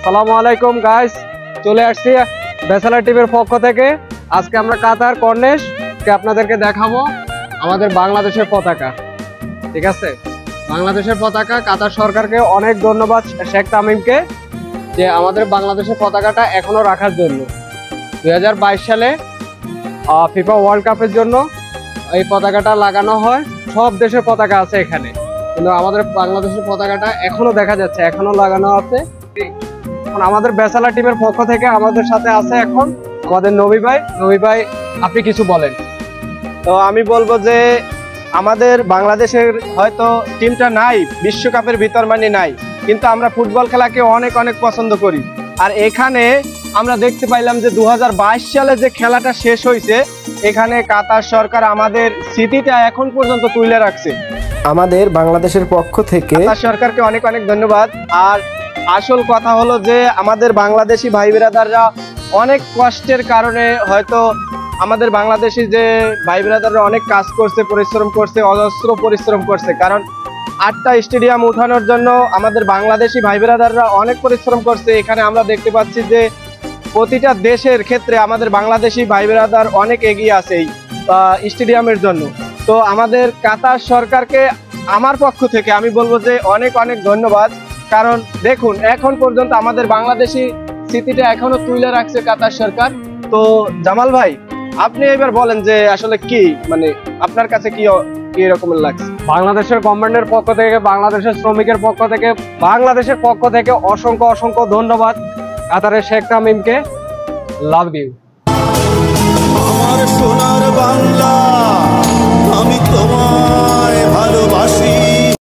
আসসালামু আলাইকুম গাইস, চলে আসছি ব্যাচেলর টিমের পক্ষ থেকে। আজকে আমরা কাতার কর্নেশ আপনাদেরকে দেখাবো আমাদের বাংলাদেশের পতাকা। ঠিক আছে, বাংলাদেশের পতাকা। কাতার সরকারকে অনেক ধন্যবাদ, শেখ তামিমকে, যে আমাদের বাংলাদেশের পতাকাটা এখনো রাখার জন্য। 2022 সালে ফিফা ওয়ার্ল্ড কাপের জন্য এই পতাকাটা লাগানো হয়। সব দেশের পতাকা আছে এখানে, কিন্তু আমাদের বাংলাদেশের পতাকাটা এখনো দেখা যাচ্ছে, এখনো লাগানো আছে। আমাদের ব্যাচেলর টিমের পক্ষ থেকে আমাদের সাথে আছে এখন আমাদের নবী ভাই। নবী ভাই, আপনি কিছু বলেন। তো আমি বলবো যে আমাদের বাংলাদেশের হয়তো টিমটা নাই, বিশ্বকাপের ভিতর মানে নাই, কিন্তু আমরা ফুটবল খেলাকে অনেক অনেক পছন্দ করি। আর এখানে আমরা দেখতে পাইলাম যে 2022 সালে যে খেলাটা শেষ হয়েছে, এখানে কাতার সরকার আমাদের স্মৃতিটা এখন পর্যন্ত তুলে রাখছে। আমাদের বাংলাদেশের পক্ষ থেকে কাতার সরকারকে অনেক অনেক ধন্যবাদ। আর আসল কথা হলো যে আমাদের বাংলাদেশি ভাই বিরাদাররা অনেক কষ্টের কারণে হয়তো আমাদের বাংলাদেশি যে ভাই বিরাদাররা অনেক কাজ করছে, পরিশ্রম করছে, অজস্র পরিশ্রম করছে। কারণ 8টা স্টেডিয়াম উঠানোর জন্য আমাদের বাংলাদেশি ভাই বিরাদাররা অনেক পরিশ্রম করছে। এখানে আমরা দেখতে পাচ্ছি যে প্রতিটা দেশের ক্ষেত্রে আমাদের বাংলাদেশি ভাই বিরাদার অনেক এগিয়ে আছে এই স্টেডিয়ামের জন্য। তো আমাদের কাতার সরকারকে আমার পক্ষ থেকে আমি বলবো যে অনেক অনেক ধন্যবাদ। কারণ দেখুন, এখন পর্যন্ত আমাদের বাংলাদেশি স্মৃতিটা এখনো তুলে রাখছে কাতার সরকার। তো জামাল ভাই, আপনি এবার বলেন যে আসলে কি, মানে আপনার কাছে কি রকমের লাগছে? বাংলাদেশের গভর্নমেন্টের পক্ষ থেকে, বাংলাদেশের শ্রমিকের পক্ষ থেকে, বাংলাদেশের পক্ষ থেকে অসংখ্য অসংখ্য ধন্যবাদ কাতারের শেখ তামিমকে। Love you. আমার সোনার বাংলা, আমি তোমায় ভালোবাসি।